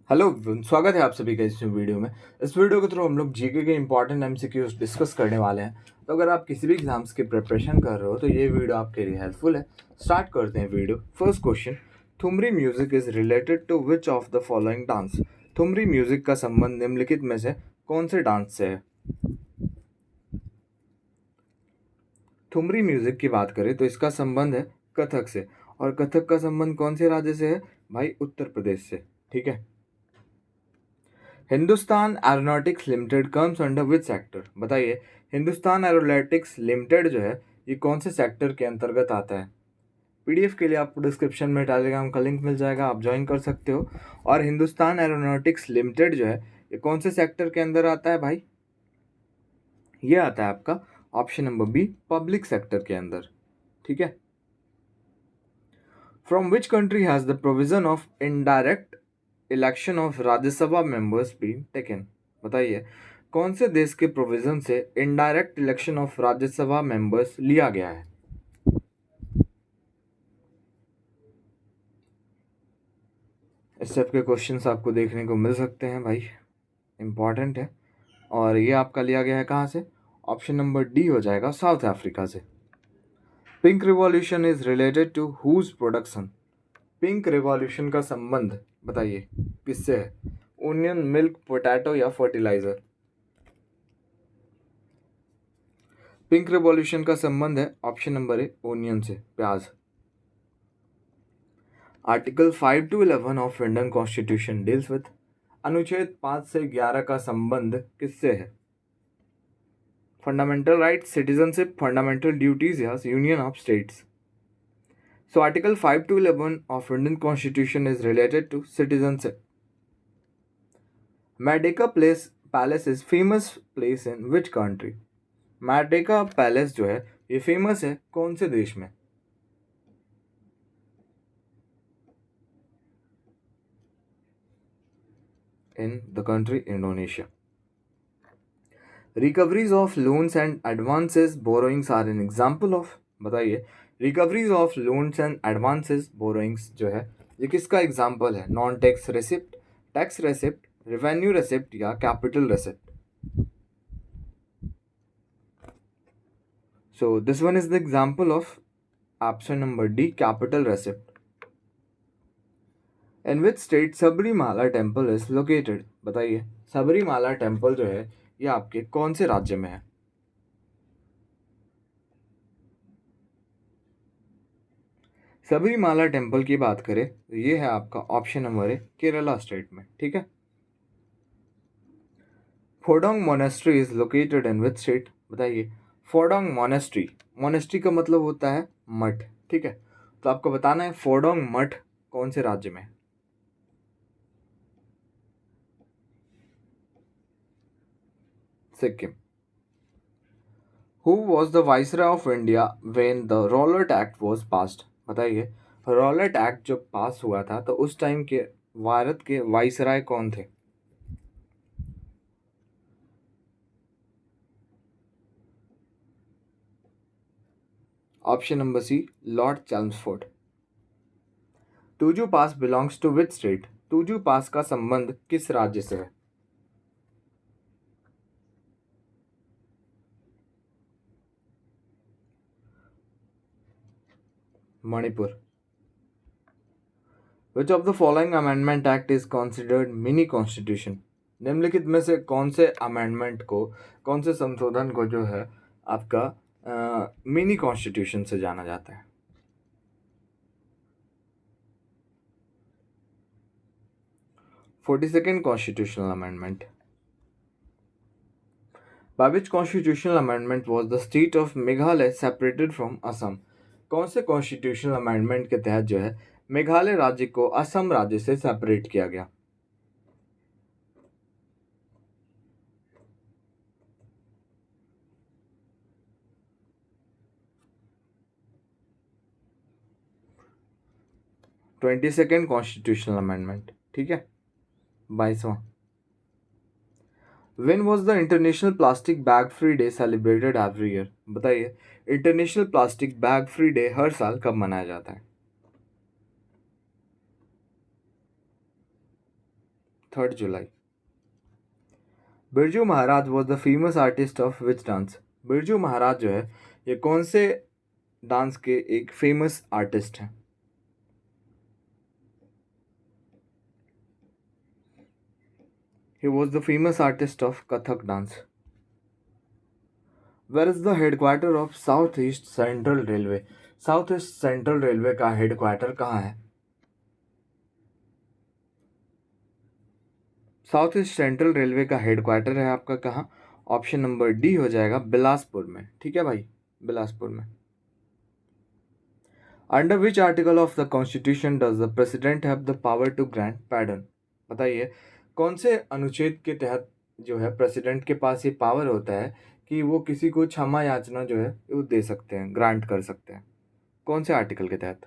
Hello everyone, स्वागत है आप सभी का इस वीडियो में। इस वीडियो के थ्रू हम लोग जीके के इंपॉर्टेंट एमसीक्यूज डिस्कस करने वाले हैं। तो अगर आप किसी भी एग्जाम्स की प्रिपरेशन कर रहे हो तो ये वीडियो आपके लिए हेल्पफुल है। स्टार्ट करते हैं video. First question, thumri music is related to which of the following dance. Thumri music का संबंध निम्नलिखित में से कौन से डांस से है। ठुमरी म्यूजिक की बात करें तो इसका संबंध है कथक से, और कथक का संबंध कौन से राज्य से है भाई? उत्तर प्रदेश से। ठीक है। Hindustan aeronautics limited comes under which sector? बताइए, हिंदुस्तान एरोनॉटिक्स लिमिटेड जो है ये कौन से सेक्टर के अंतर्गत आता है? पीडीएफ के लिए आपको डिस्क्रिप्शन में टेलीग्राम का लिंक मिल जाएगा, आप ज्वाइन कर सकते हो। और हिंदुस्तान एरोनॉटिक्स लिमिटेड जो है ये कौन से सेक्टर के अंदर आता है भाई? ये आता है आपका option number B, public sector के अंदर। ठीक है। From which country has the provision of indirect election of Rajya Sabha members been taken? बताइए, कौन से देश के प्रोविजन से indirect election of Rajya Sabha members लिया गया है? इस टाइप के क्वेश्चंस आपको देखने को मिल सकते हैं भाई, इंपॉर्टेंट है। और ये आपका लिया गया है कहाँ से? ऑप्शन नंबर डी हो जाएगा, साउथ अफ्रीका से। Pink revolution is related to whose production? Pink revolution का संबंध बताइए किससे है? ओनियन, मिल्क, पोटैटो या फर्टिलाइजर? पिंक रिवॉल्यूशन का संबंध है ऑप्शन नंबर ए, ओनियन से, प्याज। Article 5 to 11 of Indian constitution deals with? अनुच्छेद 5 से 11 का संबंध किससे है? Fundamental rights, citizenship, fundamental duties या union of states? So article 5 to 11 of Indian constitution is related to citizenship. Merdeka place palace is famous place in which country? Merdeka palace जो है ये फेमस है कौन से देश में? In the country Indonesia. Recoveries of loans and advances borrowings are an example of? बताइए, recoveries of loans and advances borrowings जो है ये किसका एग्जाम्पल है? Non tax receipt, tax receipt, revenue receipt या capital receipt? So this one is the example of option number D, capital receipt. In which state Sabarimala temple is located? बताइए, Sabarimala temple जो है ये आपके कौन से राज्य में है? सबरीमाला टेम्पल की बात करें तो ये है आपका ऑप्शन नंबर है, केरला स्टेट में। ठीक है। Phodong monastery is located in which state? बताइए, फोडोंग मोनेस्ट्री, मोनेस्ट्री का मतलब होता है मठ। ठीक है, तो आपको बताना है फोडोंग मठ कौन से राज्य में है? Sikkim. Who was the viceroy of India when the Rowlatt act was passed? बताइए, रॉलेट एक्ट जब पास हुआ था तो उस टाइम के भारत के वाइसराय कौन थे? Option number C, Lord Chelmsford. Tuju pass belongs to which state? Tuju pass का संबंध किस राज्य से है? Manipur. Which of the following amendment act is considered mini constitution? निम्नलिखित में से कौन से अमेंडमेंट को, कौन से संशोधन को जो है आपका मिनी कॉन्स्टिट्यूशन से जाना जाता है? 42nd constitutional amendment. By which constitutional amendment was the state of Meghalaya separated from Assam? कौन से कॉन्स्टिट्यूशनल अमेंडमेंट के तहत जो है मेघालय राज्य को असम राज्य से सेपरेट किया गया? Twenty second constitutional amendment. ठीक है, 22वां। When was the international plastic bag free day celebrated every year? बताइए, international plastic bag free day हर साल कब मनाया जाता है? 3 जुलाई। Birju Maharaj was the famous artist of which dance. Birju Maharaj जो है ये कौन से डांस के एक फेमस आर्टिस्ट हैं? He was the famous artist of Kathak dance. Where is the headquarter of South East Central Railway? South East Central Railway का headquarter कहाँ है? साउथ ईस्ट सेंट्रल रेलवे का हेडक्वार्टर है आपका कहाँ? ऑप्शन नंबर डी हो जाएगा बिलासपुर में। ठीक है भाई, बिलासपुर में। Under which article of the constitution does the president have the power to grant pardon? बताइए कौन से अनुच्छेद के तहत जो है प्रेसिडेंट के पास ये पावर होता है कि वो किसी को क्षमा याचना जो है वो दे सकते हैं, ग्रांट कर सकते हैं? कौन से आर्टिकल के तहत?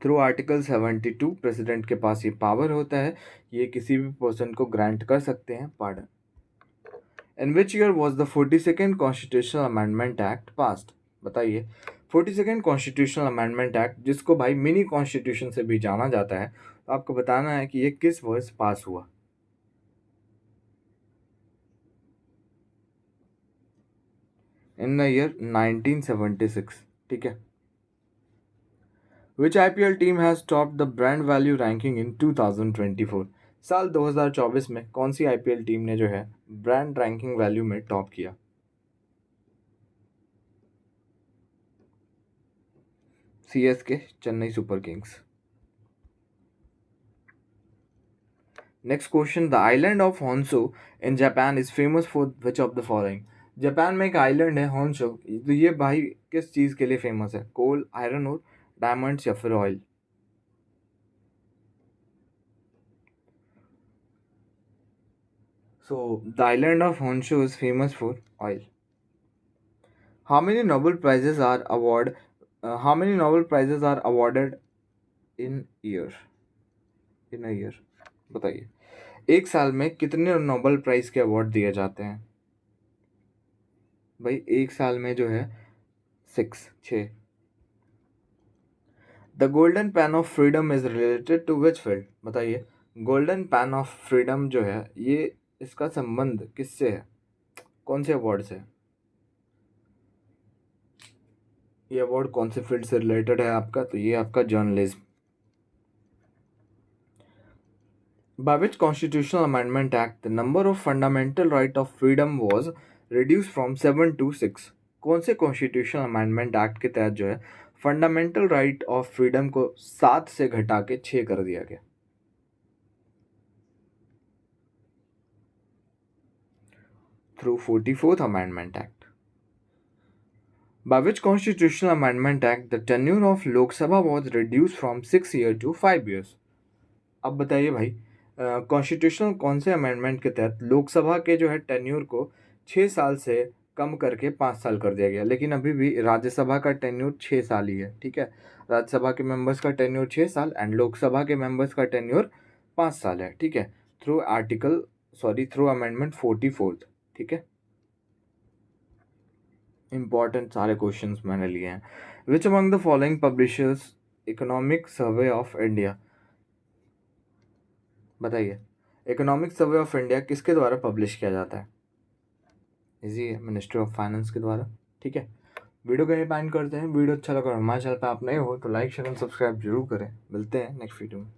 थ्रू आर्टिकल 72 प्रेसिडेंट के पास ये पावर होता है, ये किसी भी पर्सन को ग्रांट कर सकते हैं pardon. In which year was the 42nd constitutional amendment act passed? बताइए 42nd कॉन्स्टिट्यूशनल अमेंडमेंट एक्ट, जिसको भाई मिनी कॉन्स्टिट्यूशन से भी जाना जाता है, तो आपको बताना है कि ये किस वर्ष पास हुआ। In the year 1976। ठीक है। विच IPL team has top the brand value ranking इन 2024? साल 2024 में कौन सी IPL टीम ने जो है ब्रांड रैंकिंग वैल्यू में टॉप किया? CSK, Chennai super Kings. Next question, the island of Honshu in Japan is famous for which of the following? Japan में एक आइलैंड है हॉन्शू, तो ये भाई किस चीज़ के लिए फेमस है? कोल, आयरन और डायमंड्स या फिर oil? So the island of Honshu is famous for oil. How many Nobel prizes are awarded in year? In a year. बताइए एक साल में कितने नोबेल प्राइज के अवार्ड दिए जाते हैं? भाई एक साल में जो है 6। The golden pen of freedom is related to which field? बताइए गोल्डन पैन ऑफ फ्रीडम जो है ये इसका संबंध किससे है, कौन से अवार्ड से? ये अवार्ड कौन से फील्ड से रिलेटेड है आपका? तो ये आपका journalism. By which constitutional amendment act the number of fundamental right of freedom was reduced from 7 to 6? कौन से कॉन्स्टिट्यूशनल अमेंडमेंट एक्ट के तहत जो है फंडामेंटल राइट ऑफ फ्रीडम को 7 से घटा के 6 कर दिया गया? Through 44th amendment act. By which constitutional amendment act the tenure of Lok Sabha was reduced from 6 years to 5 years? अब बताइए भाई कॉन्स्टिट्यूशनल कौन से अमेंडमेंट के तहत लोकसभा के जो है टेन्यूर को 6 साल से कम करके 5 साल कर दिया गया? लेकिन अभी भी राज्यसभा का टेन्यूर 6 साल ही है। ठीक है, राज्यसभा के मेंबर्स का टेन्यूर 6 साल एंड लोकसभा के मेंबर्स का टेन्यूर 5 साल है। ठीक है, थ्रू अमेंडमेंट 44। ठीक है, इंपॉर्टेंट सारे क्वेश्चंस मैंने लिए हैं। Which among the following publishers economic survey of India? बताइए इकोनॉमिक सर्वे ऑफ इंडिया किसके द्वारा पब्लिश किया जाता है? इजी है, मिनिस्ट्री ऑफ फाइनेंस के द्वारा। ठीक है, वीडियो को यहीं एंड करते हैं। वीडियो अच्छा लगा हमारे चैनल पर आप नए हो तो लाइक शेयर एंड सब्सक्राइब जरूर करें। मिलते हैं नेक्स्ट वीडियो में।